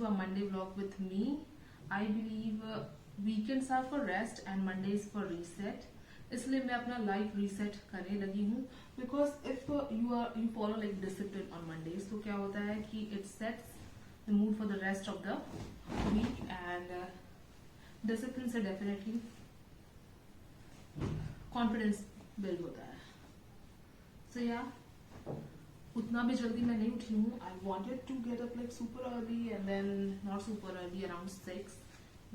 to a Monday vlog with me. I believe weekends are for rest and Mondays for reset. इसलिए मैं अपना life reset करने लगी हूँ because if you follow like discipline on Mondays तो क्या होता है कि it sets the mood for the rest of the week and discipline से डेफिनेटली कॉन्फिडेंस बिल्ड होता है. सो या उतना भी जल्दी मैं नहीं उठी हूँ. I wanted to get up like super early and then not super early around 6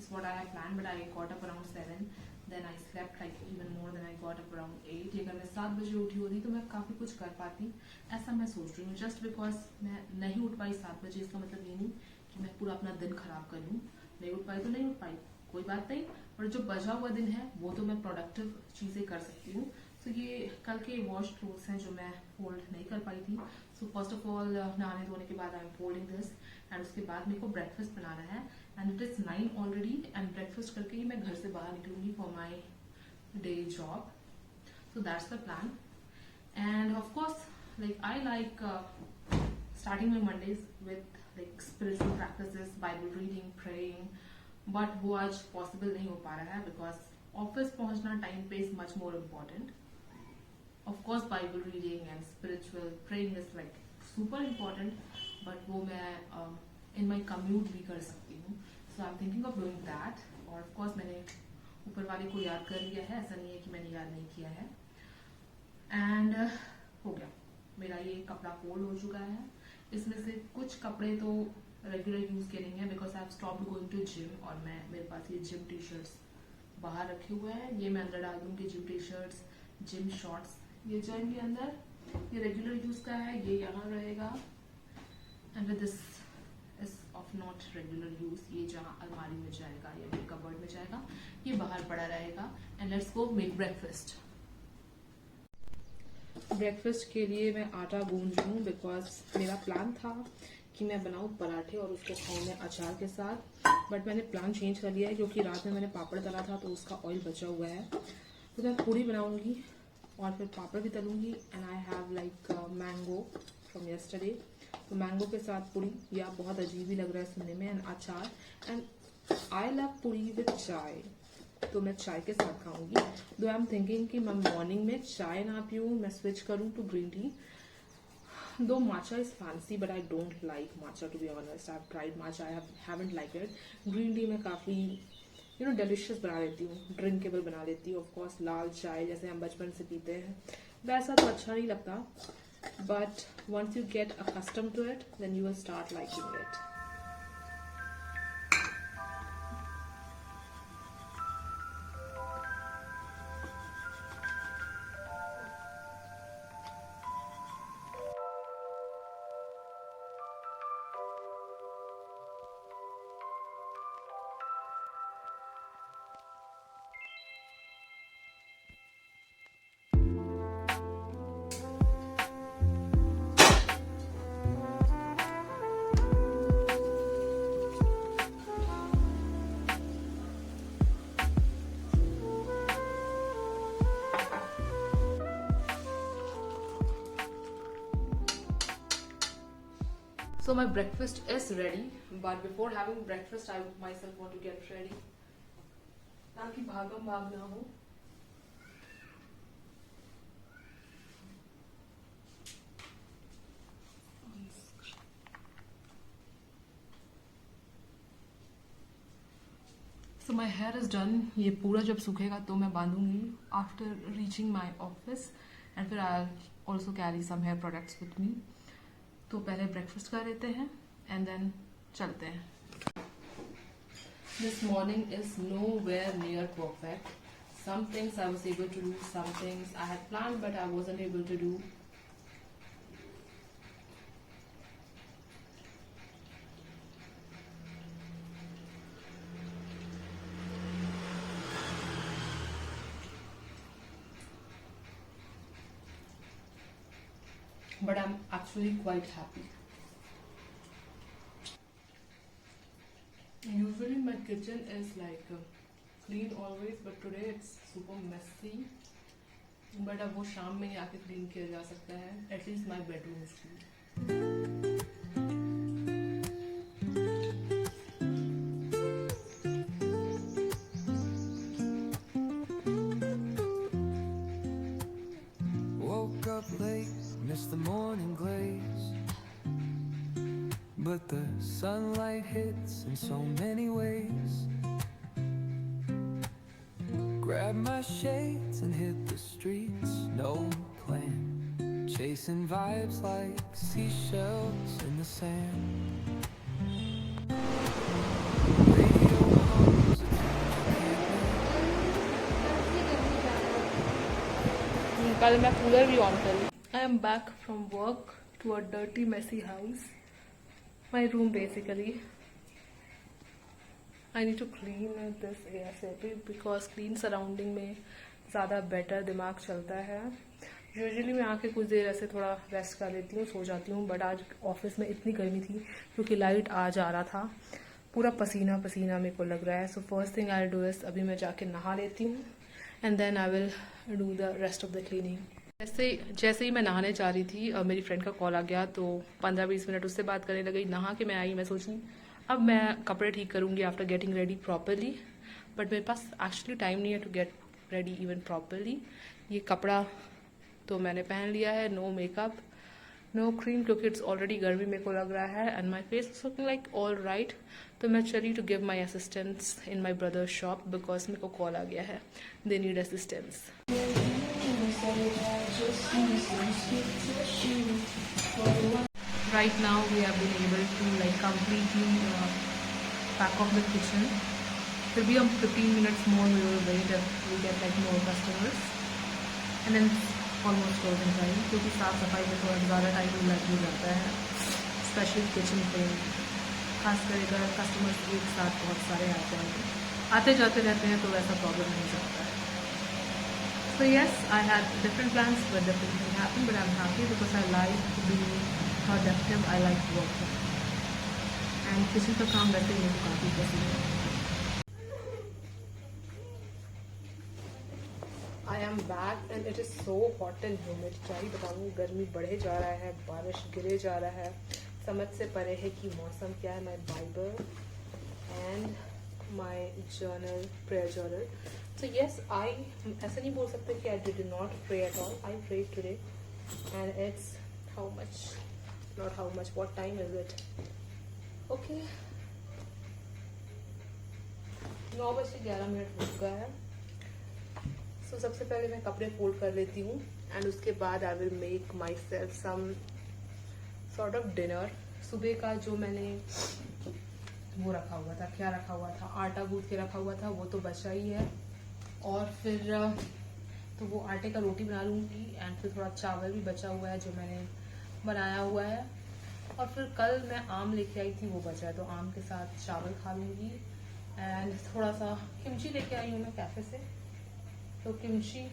is what I have planned, but I got up around 7. Then I slept like even more than I got up around 8. अगर मैं 7 बजे उठी होती तो मैं काफ़ी कुछ कर पाती, ऐसा मैं सोच रही हूँ. जस्ट बिकॉज मैं नहीं उठ पाई 7 बजे इसका मतलब ये नहीं कि मैं पूरा अपना दिन खराब कर लूँ. नहीं उठ पाई तो नहीं उठ पाई, कोई बात नहीं. और जो बचा हुआ दिन है वो तो मैं प्रोडक्टिव चीज़ें कर सकती हूँ. तो ये कल के वॉश क्लोथ्स हैं जो मैं फोल्ड नहीं कर पाई थी. सो फर्स्ट ऑफ ऑल नहाने धोने के बाद I am folding this and उसके बाद मेरे को ब्रेकफास्ट बनाना है and it is 9 already and breakfast करके ही मैं घर से बाहर निकलूंगी for my day job. So that's the plan and of course like I like starting my Mondays with like spiritual practices, Bible reading, praying, but वो आज possible नहीं हो पा रहा है बिकॉज ऑफिस पहुंचना टाइम पे is much more important. Of course, Bible reading and spiritual praying is like super important, but वो मैं in my commute भी कर सकती हूँ. So I'm thinking of doing that. और of course मैंने ऊपर वाले को याद कर लिया है, ऐसा नहीं है कि मैंने याद नहीं किया है. And हो गया मेरा ये कपड़ा फोल्ड हो चुका है. इसमें से कुछ कपड़े तो रेगुलर यूज के नहीं है because I have stopped going to gym और मेरे पास ये जिम टी शर्ट्स बाहर रखे हुए हैं. ये मैं अंदर डाल दूंगी gym T shirts, gym shorts ये जाएंगे अंदर. ये रेगुलर यूज का है, ये यहाँ रहेगा and with this is of not regular use. ये जहाँ अलमारी में जाएगा या फिर कबर्ड में जाएगा, ये बाहर पड़ा रहेगा. And let's go make breakfast. Breakfast के लिए मैं आटा गूंज रही हूँ बिकॉज मेरा प्लान था कि मैं बनाऊँ पराठे और उसको खाऊँ मैं अचार के साथ, बट मैंने प्लान चेंज कर लिया है क्योंकि रात में मैंने पापड़ तला था तो उसका ऑयल बचा हुआ है. तो मैं पूरी बनाऊंगी और फिर पापड़ भी तलूंगी. And I have like mango from yesterday, तो मैंगो के साथ पूरी या बहुत अजीब ही लग रहा है सुनने में. एंड अचार एंड आई लव पूरी विद चाय, तो मैं चाय के साथ खाऊंगी. दो आई एम थिंकिंग कि मैं मॉर्निंग में चाय ना पीऊँ, मैं स्विच करूँ टू ग्रीन टी. दो matcha is fancy but I don't like matcha to be honest. I've tried matcha, I haven't liked it. Green tea में काफ़ी डिलिशियस बना लेती हूँ, ड्रिंकेबल बना लेती हूँ. ऑफकोर्स लाल चाय जैसे हम बचपन से पीते हैं वैसा तो अच्छा नहीं लगता, but once you get accustomed to it then you will start liking it. So my breakfast is ready, but before having breakfast, I myself want to get ready. ताकि भागम भाग ना हो. So my hair is done. ये पूरा जब सूखेगा तो मैं बांधूंगी after reaching my office, and फिर I'll also carry some hair products with me. तो पहले ब्रेकफास्ट कर लेते हैं एंड देन चलते हैं. This morning is nowhere near perfect. Some things I was able to do, some things I had plan but I wasn't able to do. But I'm actually quite happy. Usually my kitchen is like clean always, but today it's super messy. But अब वो शाम में ही आके clean किया जा सकता है. At least my bedroom is clean. but the sunlight hits in so many ways. Grab my shades and hit the streets, no plan. Chasing vibes like seashells in the sand. Radio hums a कल मैं cooler भी on करी. I am back from work to a dirty messy house. My room basically. I need to clean this ASAP because clean surrounding में ज़्यादा better दिमाग चलता है. Usually मैं आके कुछ देर ऐसे थोड़ा रेस्ट कर लेती हूँ, सो जाती हूँ, बट आज ऑफिस में इतनी गर्मी थी क्योंकि लाइट आ जा रहा था, पूरा पसीना पसीना मेरे को लग रहा है. So first thing I do is अभी मैं जाके नहा लेती हूँ and then I will do the rest of the cleaning. जैसे ही मैं नहाने जा रही थी मेरी फ्रेंड का कॉल आ गया, तो 15-20 मिनट उससे बात करने लगी. नहा के मैं आई, मैं सोची अब मैं कपड़े ठीक करूँगी after getting ready properly, but मेरे पास एक्चुअली टाइम नहीं है to get ready even properly. ये कपड़ा तो मैंने पहन लिया है, नो मेकअप नो क्रीम, क्योंकि इट्स ऑलरेडी गर्मी मेरे को लग रहा है and my face is looking like all right. तो मैं चली to give my assistance in my brother's shop because मेरे को कॉल आ गया है, they need assistance. Right now we have been able to like completely pack off the kitchen. फिर भी हम 15 minutes more we will wait if we get like more customers and then almost closing time, क्योंकि साफ सफाई में थोड़ा ज़्यादा time लग ही जाता है स्पेशली किचन पे, खासकर अगर कस्टमर्स एक साथ बहुत सारे आते हैं, आते जाते रहते हैं तो वैसा प्रॉब्लम नहीं जाता है. So yes, I had different plans but different things happened, but I'm happy because I like being productive, I like working and kitchen का काम वैसे मेरे को काफ़ी पसंद है. I am back and it is so hot and humid. क्या ही बताऊँ, गर्मी बढ़े जा रहा है, बारिश गिरे जा रहा है, समझ से परे है कि मौसम क्या है. माई Bible and my journal, prayer journal. So yes, I ऐसा नहीं बोल सकते कि I did not pray at all. I prayed today, and it's how much? Not how much. What time is it? Okay. 9:11 हो गया है. So सबसे पहले मैं कपड़े फोल्ड कर लेती हूँ एंड उसके बाद I will make myself some sort of dinner. सुबह का जो मैंने वो रखा हुआ था, क्या रखा हुआ था, आटा गूंथ के रखा हुआ था, वो तो बचा ही है. और फिर तो वो आटे का रोटी बना लूँगी एंड फिर थोड़ा चावल भी बचा हुआ है जो मैंने बनाया हुआ है. और फिर कल मैं आम लेके आई थी, वो बचा है, तो आम के साथ चावल खा लूँगी एंड थोड़ा सा किमची लेके आई हूँ मैं कैफे से, तो किमची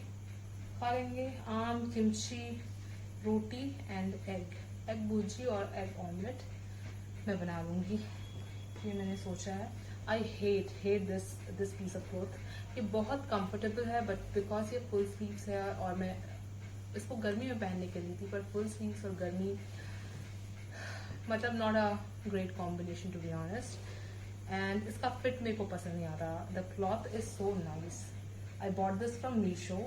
खा लेंगे. आम, kimchi, roti and egg bhurji और एग ऑमलेट मैं बना लूँगी, ये मैंने सोचा है. I hate this piece of cloth. ये बहुत कंफर्टेबल है बट बिकॉज ये फुल स्लीव्स है और मैं इसको गर्मी में पहनने के लिए थी, पर फुल स्लीव्स और गर्मी मतलब not a great combination to be honest. And इसका फिट मेरे को पसंद नहीं आ रहा. The cloth is so nice. I bought this from Meesho,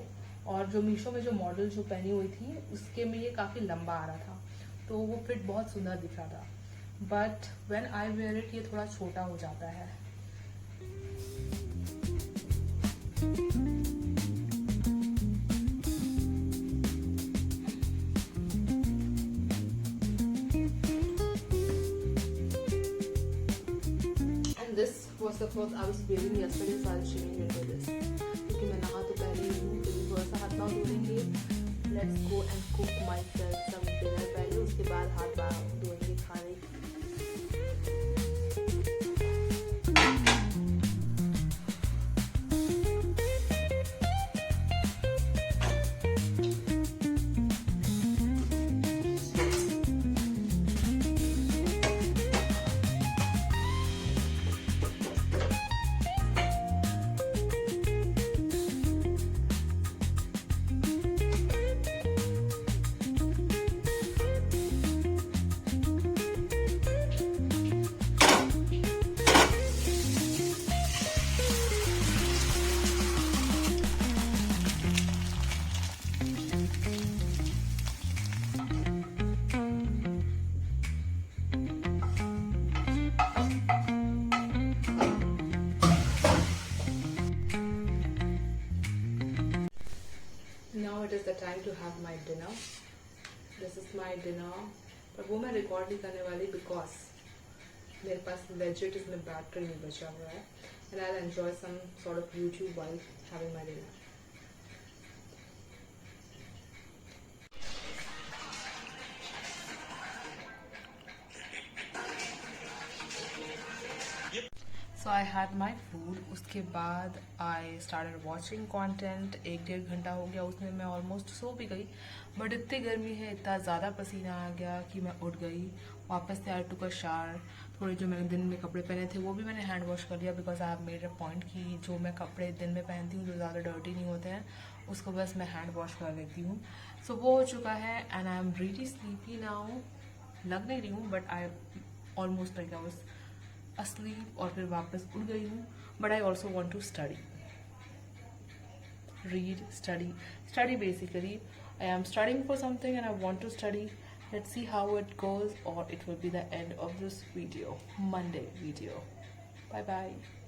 और जो मीशो में जो मॉडल जो पहनी हुई थी उसके में ये काफ़ी लंबा आ रहा था, तो वो फिट बहुत सुंदर दिख रहा था, but when I wear it ये थोड़ा छोटा हो जाता है. And this was the cloth I was wearing yesterday, so I'll change into this. क्योंकि मैं नहा तो पहले ही हूँ, तो थोड़ा सा हाथ पाँव धो लेंगे. Let's go and cook myself some dinner पहले, उसके बाद हाथ पाँव धोएंगे खाने. trying to have my dinner. This is my dinner. पर वो मैं रिकॉर्ड नहीं करने वाली बिकॉज मेरे पास लेजिट इसमें बैटरी नहीं बचा हुआ है. And I'll enjoy some sort of YouTube while having my dinner. So I had my food. उसके बाद I started watching content. 1-1.5 घंटा हो गया उसमें, मैं ऑलमोस्ट सो भी गई. बट इतनी गर्मी है, इतना ज़्यादा पसीना आ गया कि मैं उठ गई. वापस से I took a shower. थोड़े जो मैंने दिन में कपड़े पहने थे वो भी मैंने हैंड वॉश कर लिया because I have made a point कि जो मैं कपड़े दिन में पहनती हूँ जो ज़्यादा डर्टी नहीं होते हैं उसको बस मैं हैंड वॉश कर लेती हूँ. सो वो हो चुका है and I am really sleepy now. लग नहीं रही हूँ but I almost like I was asleep और फिर वापस उठ गई हूँ. But I also want to study, read, study basically. I am studying for something and I want to study. Let's see how it goes, or it will be the end of this video, Monday video. Bye bye.